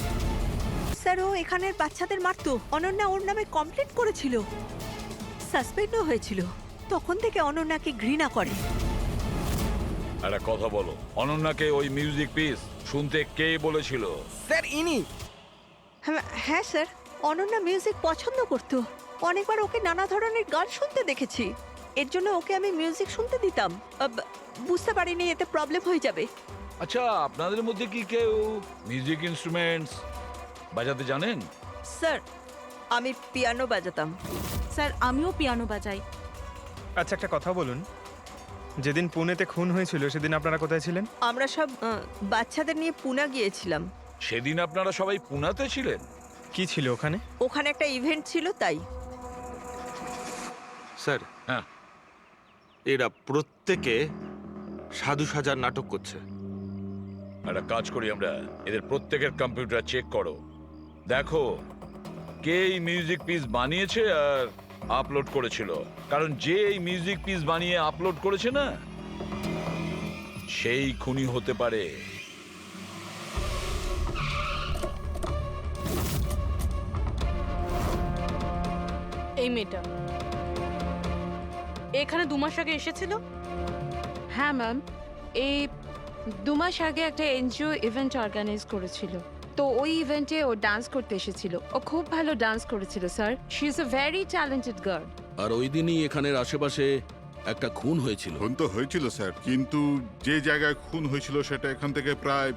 স্যার, ও এখানের বাচ্চাদের মারতো। অনন্যা ওর নামে কমপ্লেন করেছিল, সাসপেন্ডও হয়েছিল। তখন থেকে অনন্যাকে ঘৃণা করে।
একটা কথা বলো, অনন্যাকে ওই মিউজিক পিস শুনতে কে বলেছিল?
স্যার, ইনি।
হ্যাঁ স্যার, অনন্যা মিউজিক পছন্দ করতো। অনেকবার ওকে নানা ধরনের গান শুনতে দেখেছি। এর জন্য ওকে আমি মিউজিক শুনতে দিতাম। বুঝতে পারিনি এতে প্রবলেম হয়ে যাবে।
আচ্ছা, আপনাদের মধ্যে কি কেউ মিউজিক ইনস্ট্রুমেন্টস বাজাতে জানেন?
স্যার, আমি পিয়ানো বাজাতাম।
স্যার, আমিও পিয়ানো বাজাই।
আচ্ছা, একটা কথা বলুন, যেদিন পুনেতে খুন হয়েছিল সেদিন আপনারা কোথায় ছিলেন?
আমরা সব বাচ্চাদের নিয়ে পুনা গিয়েছিলাম।
সেদিন আপনারা সবাই পুনাতে ছিলেন?
কি ছিল ওখানে?
ওখানে একটা ইভেন্ট ছিল, তাই।
স্যার,
হ্যাঁ,
এরা প্রত্যেকে সাধু সাজার নাটক করছে।
একটা কাজ করি আমরা, এদের প্রত্যেকের কম্পিউটার চেক করো, দেখো কে এই মিউজিক পিস বানিয়েছে আর আপলোড করেছিল। কারণ যে এই মিউজিক পিস বানিয়ে আপলোড করেছে না, সেই খুনি হতে পারে।
এই মেয়েটা এখানে 2 মাস আগে এসেছিল।
হ্যাঁ ম্যাম, এই 2 মাস আগে একটা এনজিও ইভেন্ট অর্গানাইজ করেছিল, তো ওই ইভেন্টে ও ডান্স করতে এসেছিল। ও খুব ভালো ডান্স করেছিল sir. She is a very talented girl.
আর ওই দিনই এখানের আশেপাশে একটা খুন হয়েছিল।
খুন তো হয়েছিল স্যার, কিন্তু যে জায়গায় খুন হয়েছিল সেটা এখান থেকে প্রায়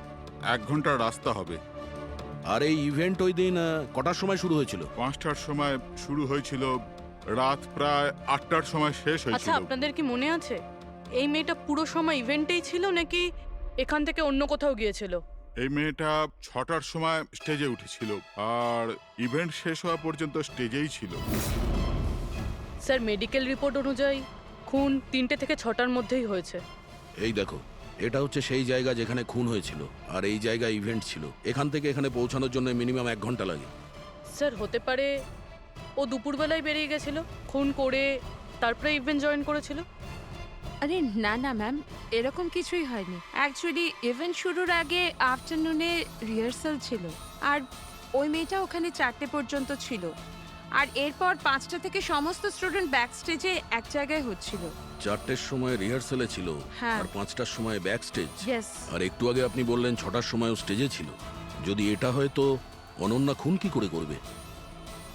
1 ঘন্টার রাস্তা হবে।
আর এই ইভেন্ট ওই দিন কটার সময় শুরু হয়েছিল?
5টার সময় শুরু হয়েছিল, রাত প্রায় 8টার সময় শেষ
আচ্ছা,
হয়েছিল।
আপনাদের কি মনে আছে এই মেয়েটা পুরো সময় ইভেন্টেই ছিল নাকি এখান থেকে অন্য কোথাও গিয়েছিল?
এই মেয়েটা 6টার সময় স্টেজে উঠেছিল আর ইভেন্ট শেষ হওয়া পর্যন্ত স্টেজেই ছিল।
স্যার, মেডিকেল রিপোর্ট অনুযায়ী খুন 3টে থেকে 6টার মধ্যেই হয়েছে।
এই দেখো, এটা হচ্ছে সেই জায়গা যেখানে খুন হয়েছিল, আর এই জায়গায় ইভেন্ট ছিল। এখান থেকে এখানে পৌঁছানোর জন্য মিনিমাম 1 ঘন্টা লাগে।
স্যার, হতে পারে ও দুপুরবেলায় বেরিয়ে গেছিল, খুন করে তারপরে ইভেন্ট জয়েন করেছিল।
আরে না না ম্যাম, এরকম কিছুই হয়নি। অ্যাকচুয়ালি ইভেন্ট শুরুর আগে আফটারনুনে রিহার্সাল ছিল, আর ওই মেয়েটা ওখানে 4টে পর্যন্ত ছিল। আর এরপর 5টা থেকে সমস্ত স্টুডেন্ট ব্যাক স্টেজে এক জায়গায় হচ্ছিল।
4টের সময় রিহার্সালে ছিল,
হ্যাঁ।
আর 5টার সময় ব্যাক স্টেজ।
Yes.
আর একটু আগে আপনি বললেন 6টার সময়ও স্টেজে ছিল। যদি এটা হয় তো অনন্যা খুন কি করে করবে?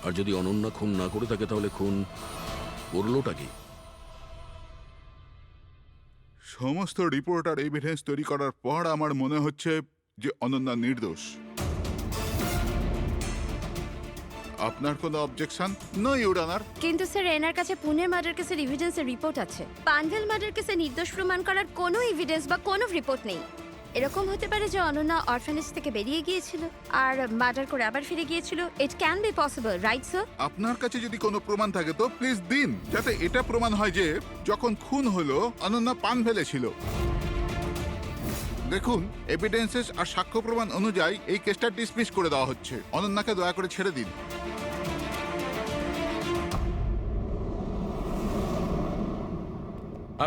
আর যদি অনন্যা খুন না করে থাকে তাহলে খুন করলোটা কি?
সমস্ত রিপোর্ট আর এভিডেন্স তৈরি করার পর আমার মনে হচ্ছে যে অনন্যা নির্দোষ। আপনার কোনো অবজেকশন? No your honour.
কিন্তু স্যার, এনার কাছে পুনে মার্ডার কেসের এভিডেন্সের রিপোর্ট আছে। পানভেল মার্ডার কেসে নির্দোষ প্রমাণ করার কোনো এভিডেন্স বা কোনো রিপোর্ট নেই। এরকম হতে পারে যে অনন্যা অরফানেজ থেকে বেরিয়ে গিয়েছিল আর মার্ডার করে আবার ফিরে গিয়েছিল। It can be possible, right sir?
আপনার কাছে যদি কোনো প্রমাণ থাকে তো প্লিজ দিন, যাতে এটা প্রমাণ হয় যে যখন খুন হলো অনন্যা পান ফেলেছিল। দেখুন, এভিডেন্সেস আর সাক্ষ্য প্রমাণ অনুযায়ী এই কেসটা ডিসমিস করে দেওয়া হচ্ছে। অনন্যাকে দয়া করে ছেড়ে দিন।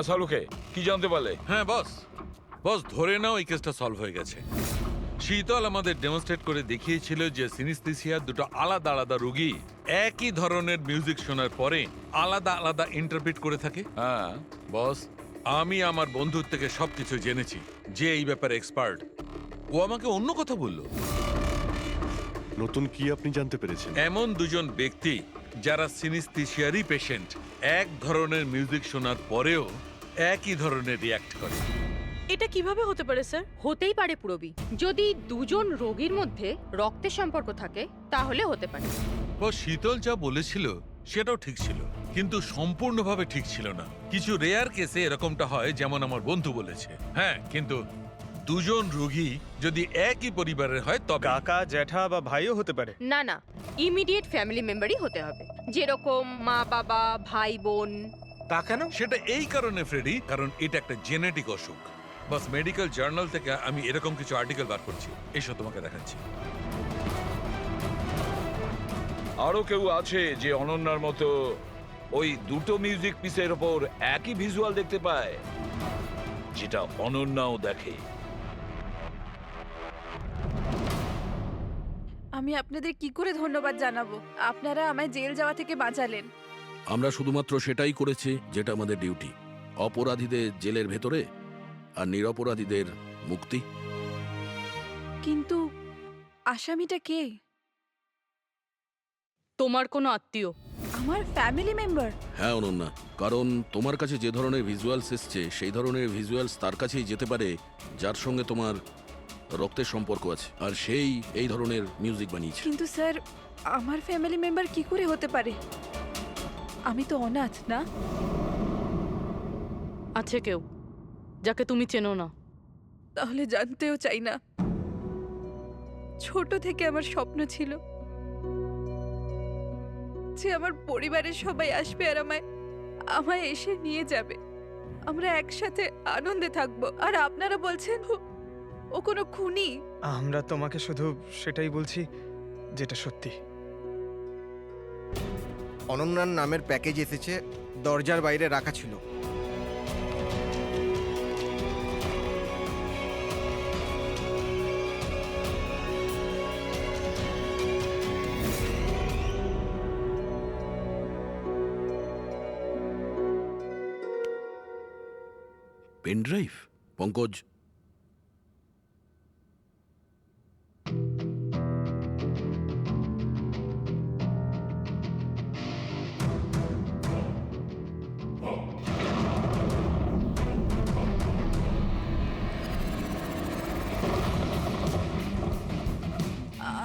শাহরুখে কি জানতে পারলে?
হ্যাঁ বস, বস ধরে নাও এই কেসটা সলভ হয়ে গেছে। শীতল আমাদের ডেমনস্ট্রেট করে দেখিয়েছিল যে সিনিস্থেসিয়ার দুটো আলাদা আলাদা রোগী একই ধরনের মিউজিক শোনার পরে আলাদা আলাদা ইন্টারপ্রিট করে থাকে।
হ্যাঁ
বস, আমি আমার বন্ধুর থেকে সবকিছু জেনেছি, যে এই ব্যাপারে এক্সপার্ট। ও আমাকে অন্য কথা বললো।
নতুন কি আপনি জানতে পেরেছেন?
এমন দুজন ব্যক্তি যারা সিনিস্থেসিয়ারই পেশেন্ট, এক ধরনের মিউজিক শোনার পরেও একই ধরনের রিয়াক্ট করে।
এটা কিভাবে হতে পারে স্যার?
হতেই পারে পুরবি, যদি দুজন রোগীর মধ্যে রক্তের সম্পর্ক থাকে তাহলে হতে পারে।
ও শীতল যা বলেছিল সেটাও ঠিক ছিল, কিন্তু সম্পূর্ণভাবে ঠিক ছিল না। কিছু রেয়ার কেসে এরকমটা হয়, যেমন আমার বন্ধু বলেছে। হ্যাঁ, কিন্তু দুজন রোগী যদি একই পরিবারের হয় তবে।
কাকা, জ্যাঠা বা ভাইও হতে পারে।
না না, ইমিডিয়েট ফ্যামিলি মেম্বারই হতে হবে, যেরকম মা বাবা, ভাই বোন।
তা কেন? সেটা এই কারণে ফ্রেডি, কারণ এটা একটা জেনেটিক অসুখ। বাস মেডিকেল জার্নাল থেকে আমি এরকম কিছু আর্টিকেল বার করছি, এসব তোমাকে দেখাচ্ছি।
আরো কেউ আছে যে অনন্যার মতো ওই দুটো মিউজিক পিসের ওপর একই ভিজুয়াল দেখতে পায়, যেটা অনন্যাও দেখে?
আমি আপনাদের কি করে ধন্যবাদ জানাবো? আপনারা আমায় জেল যাওয়া থেকে বাঁচালেন।
আমরা শুধুমাত্র সেটাই করেছি যেটা আমাদের ডিউটি, অপরাধীদের জেলের ভেতরে আর নিরপরাধীদের মুক্তি।
কিন্তু আসামিটা কে?
তোমার কোনো আত্মীয়।
আমার ফ্যামিলি মেম্বার?
হ্যাঁ অনন্যা, কারণ তোমার কাছে যে ধরনের ভিজুয়ালস এসছে সেই ধরনের ভিজুয়ালস তার কাছেই যেতে পারে যার সঙ্গে তোমার রক্তের সম্পর্ক আছে, আর সেই এই ধরনের মিউজিক বানিয়েছে।
কিন্তু স্যার, আমার ফ্যামিলি মেম্বার কি করে হতে পারে? আমি তো অনাথ, না?
আছে কেউ যাকে তুমি চেনো না?
তাহলে জানতেও চাই না। ছোট থেকে আমার স্বপ্ন ছিল যে আমার পরিবারের সবাই আসবে আর আমায় এসে নিয়ে যাবে, আমরা একসাথে আনন্দে থাকবো। আর আপনারা বলছেন ও কোনো খুনি?
আমরা তোমাকে শুধু সেটাই বলছি যেটা সত্যি।
অনন্যার নামের প্যাকেজ এসেছে, দরজার বাইরে রাখা ছিল।
Pen drive? পঙ্কজ,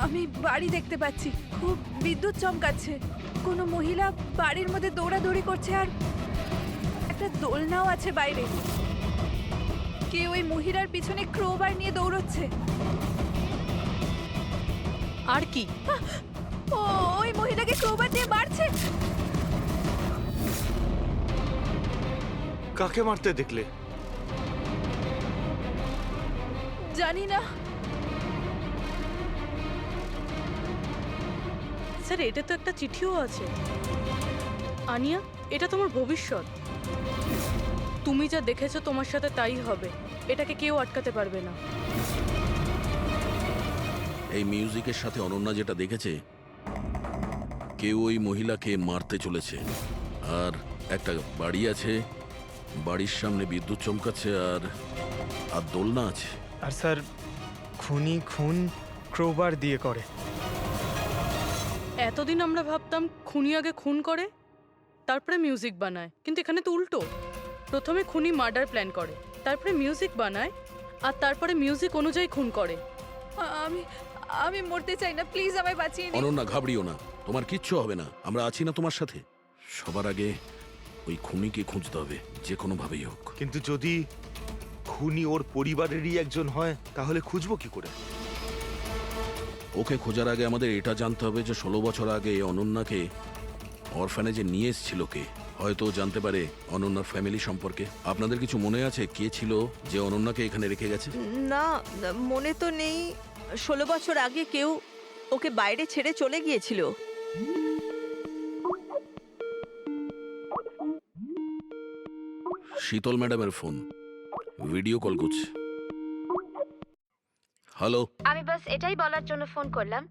আমি বাড়ি দেখতে পাচ্ছি, খুব বিদ্যুৎ চমকাচ্ছে। কোনো মহিলা বাড়ির মধ্যে দৌড়াদৌড়ি করছে আর একটা দোলনাও আছে বাইরে। কেউ ওই মহিলার পিছনে ক্রোবার নিয়ে দৌড়চ্ছে।
আর কি?
ও ওই মহিলাকে ক্রোবার দিয়ে মারছে।
কাকে মারতে দেখলে?
জানি না
স্যার, এটা তো একটা চিঠিও আছে। আনিয়া, এটা তোমার ভবিষ্যৎ। তুমি যা দেখেছো তোমার সাথে তাই হবে, এটাকে কেউ আটকাতে পারবে না।
এই মিউজিকের সাথে অনন্যা যেটা দেখেছে, কেউ ওই মহিলাকে মারতে চলেছে। আর একটা বাড়ি আছে, বাড়ির সামনে বিদ্যুৎ চমকাচ্ছে আর আর দোলনা আছে।
আর স্যার, খুনি খুন ক্রোবার দিয়ে করে।
এতদিন আমরা ভাবতাম খুনি আগে খুন করে তারপরে মিউজিক বানায়, কিন্তু এখানে তো উল্টো। প্রথমে খুনি মার্ডার প্ল্যান করে, তারপরে মিউজিক বানায়, আর তারপরে মিউজিক অনুযায়ী খুন করে।
আমি আমি মরতে চাই না, প্লিজ আমায় বাঁচিয়ে নিন।
অনন্যা, ঘাবড়িও না, তোমার কিচ্ছু হবে না, আমরা আছি না তোমার সাথে। সবার আগে ওই খুনিকে খুঁজতে হবে, যে কোনো ভাবেই হোক।
কিন্তু যদি খুনি ওর পরিবারেরই একজন হয়, তাহলে খুঁজবো কি করে?
ওকে খোঁজার আগে আমাদের এটা জানতে হবে যে 16 বছর আগে অনন্যাকে অরফানেজে নিয়ে এসেছিল কে। হয়তো ও জানতে পারে অনন্যার ফ্যামিলি সম্পর্কে। আপনাদের কিছু মনে আছে কে ছিল যে অনন্যাকে এখানে রেখে গেছে?
না, মনে তো নেই। 16 বছর আগে কেউ ওকে বাইরে ছেড়ে চলে গিয়েছিল।
শীতল ম্যাডামের ফোন, ভিডিও কল করছে। হ্যালো,
আমি বাস এটাই বলার জন্য ফোন করলাম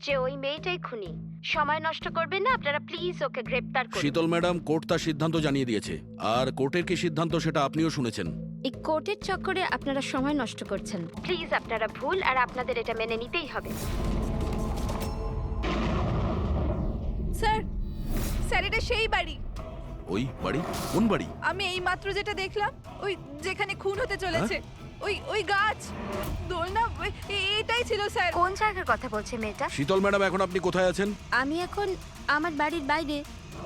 যে ওই মেয়েটাই খুনি। সময় নষ্ট করবেন না আপনারা, প্লিজ ওকে গ্রেপ্তার করুন।
শীতল ম্যাডাম, কোর্ট তার সিদ্ধান্ত জানিয়ে দিয়েছে। আর কোর্টের কি সিদ্ধান্ত সেটা আপনিও শুনেছেন।
এই কোর্টের চক্করে আপনারা সময় নষ্ট করছেন। প্লিজ আপনারা ভুল, আর আপনাদের এটা মেনে নিতেই হবে।
স্যার, স্যার এটা সেই বাড়ি।
ওই বাড়ি? কোন বাড়ি?
আমি এই মাত্র যেটা দেখলাম, ওই যেখানে খুন হতে চলেছে, ওই ওই গাছ দোলনা, এটাই ছিল স্যার।
কোন জায়গার কথা বলছে মেয়েটা?
শীতল ম্যাডাম, এখন আপনি কোথায় আছেন?
আমি এখন আমার বাড়ির বাইরে।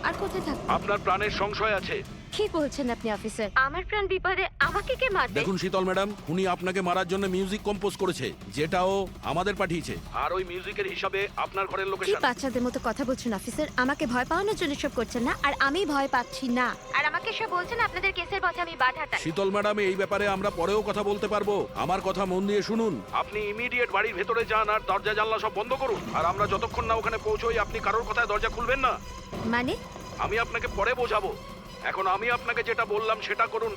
আর কোথায় থাকবো?
আপনার প্রাণের সংশয় আছে।
কি বলছেন আপনি অফিসার? আমার প্রাণ বিপদে, আমাকে কে মারবে?
দেখুন শীতল ম্যাডাম, উনি আপনাকে মারার জন্য মিউজিক কম্পোজ করেছে, যেটাও আমাদের পাঠিয়েছে। আর ওই মিউজিকের হিসাবে আপনার ঘরের
কি
লোকেশন।
বাচ্চাদের মতো কথা বলছেন অফিসার? আমাকে ভয় পাওয়ানোর জন্য সব করছেন না, আর আমি ভয় পাচ্ছি না। আর আমাকে সব বলছেন আপনাদের কেসের পথে আমি বাধা দেই।
শীতল ম্যাডাম, এই ব্যাপারে আমরা পরেও কথা বলতে পারবো। আমার কথা মন দিয়ে শুনুন। আপনি ইমিডিয়েট বাড়ির ভেতরে যান আর দরজা জানলা সব বন্ধ করুন। আর আমরা যতক্ষণ না ওখানে পৌঁছই, আপনি কারোর কথায় দরজা খুলবেন না।
মানে?
আমি আপনাকে পরে বোঝাবো। এখন আমি আপনাকে যেটা বললাম সেটা করুন।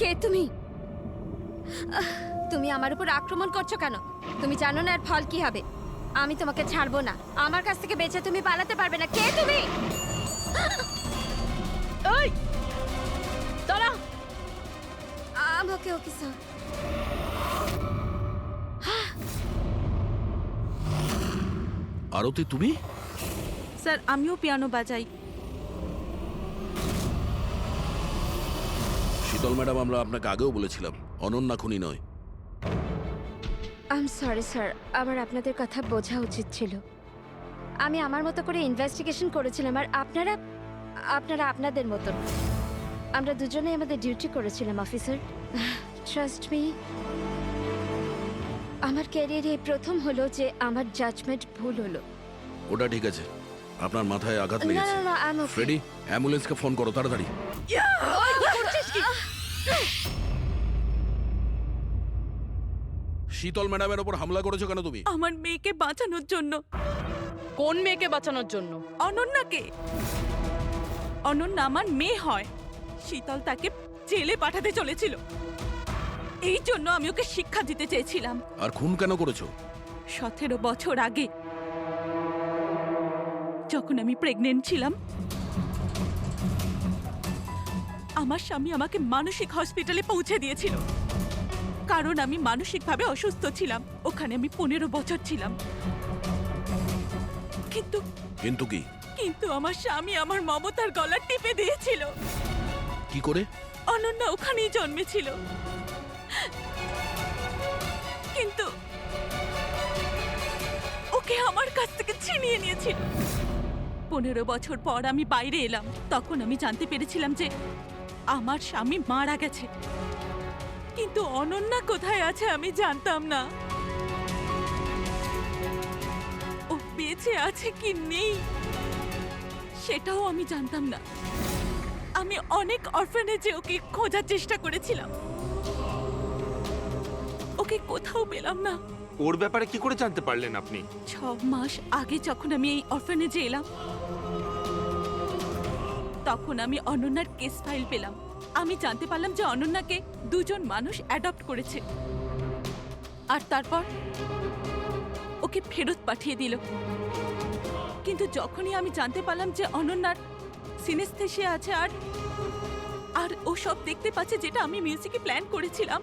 কে তুমি? তুমি আমার উপর আক্রমণ করছো কেন? তুমি জানো না এর ফল কি হবে। আমি তোমাকে ছাড়বো না। আমার কাছ থেকে বেঁচে তুমি পালাতে পারবে না। কে তুমি?
ওই দাঁড়া।
আমাকে ওকে স্যার।
আরতি, তুমি?
স্যার আমিও পিয়ানো বাজাই।
শীতল ম্যাডাম, আমরা আপনাকে আগেও বলেছিলাম অনন্যা খুনি নয়।
আই এম সরি স্যার, আমার আপনাদের কথা বোঝা উচিত ছিল। আমি আমার মতো করে ইনভেস্টিগেশন করেছিলাম, আর আপনারা আপনাদের মতন। আমরা দুজনেই আমাদের ডিউটি করেছিলাম অফিসার। ট্রাস্ট মি, আমার ক্যারিয়ারে প্রথম হলো যে আমার জাজমেন্ট ভুল হলো।
ওটা ঠিক আছে, আপনার মাথায় আঘাত
না
লেগেছে।
না না, আই এম ওকে।
ফ্রেডি, অ্যাম্বুলেন্সকে ফোন করো তাড়াতাড়ি। শীতল ম্যাডামের ওপর হামলা করেছো কেন তুমি?
আমার মেয়েকে বাঁচানোর জন্য।
কোন মেয়েকে বাঁচানোর জন্য?
অনন্যাকে। অনন্যা আমার মেয়ে হয়। শীতল তাকে জেলে পাঠাতে চলেছিল, এই জন্য আমি ওকে শিক্ষা দিতে চেয়েছিলাম।
আর খুন কেন করেছো?
17 বছর আগে যখন আমি প্রেগনেন্ট ছিলাম, আমার স্বামী আমাকে মানসিক হসপিটালে পৌঁছে দিয়েছিল। কারণ আমি মানসিকভাবে অসুস্থ ছিলাম। ওখানে আমি 15 বছর ছিলাম। কিন্তু
কিন্তু কি
কিন্তু আমার স্বামী আমার মমতার গলা টিপে দিয়েছিল।
কি করে?
অনন্যা ওখানেই জন্মেছিল, কিন্তু ওকে আমার কাছ থেকে ছিনিয়ে নিয়েছিল। 15 বছর পর আমি বাইরে এলাম, তখন আমি জানতে পেরেছিলাম যে আমার স্বামী মারা গেছে, কিন্তু অনন্যা কোথায় আছে আমি জানতাম না। ও বেঁচে আছে কি নেই সেটাও আমি জানতাম না। আমি অনেক অরফানেজে ওকে খোঁজার চেষ্টা করেছিলাম, ওকে কোথাও পেলাম না।
ওর ব্যাপারে কি করে জানতে পারলেন আপনি?
6 মাস আগে যখন আমি এই অরফানেজে এলাম, তখন আমি অনন্যার কেস ফাইল পেলাম। আমি জানতে পারলাম যে অনন্যাকে 2 জন মানুষ অ্যাডপ্ট করেছে, আর তারপর ওকে ফেরত পাঠিয়ে দিল। কিন্তু যখনই আমি জানতে পারলাম যে অনন্যার সিনেস্থেশিয়া আছে আর ও সব দেখতে পাচ্ছে যেটা আমি মিউজিকে প্ল্যান করেছিলাম,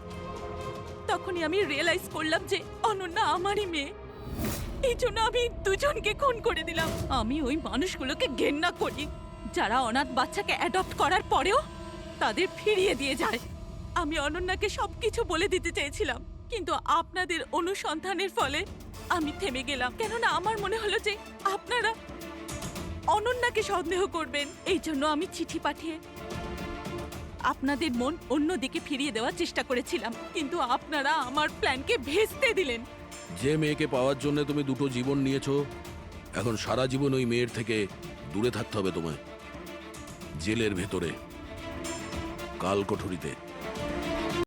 তখনই আমি রিয়েলাইজ করলাম যে অনন্যা আমারই মেয়ে। এই জন্য আমি 2 জনকে খুন করে দিলাম। আমি ওই মানুষগুলোকে ঘেন্না করি যারা অনাথ বাচ্চাকে অ্যাডপ্ট করার পরেও তাদের ফিরিয়ে দিয়ে যায়। আমি অনন্যাকে সবকিছু বলে দিতে চেয়েছিলাম, কিন্তু আপনাদের অনুসন্ধানের ফলে আমি থেমে গেলাম, কেননা আমার মনে হলো যে আপনারা অনন্যাকে সন্দেহ করবেন। এই জন্য আমি চিঠি পাঠিয়ে আপনাদের মন অন্যদিকে ফিরিয়ে দেওয়ার চেষ্টা করেছিলাম, কিন্তু আপনারা আমার প্ল্যানকে ভেস্তে দিলেন।
যে মেয়েকে পাওয়ার জন্য তুমি 2টো জীবন নিয়েছো, এখন সারা জীবন ওই মেয়ের থেকে দূরে থাকতে হবে তোমায়, জেলের ভেতরে, কাল কোঠরিতে।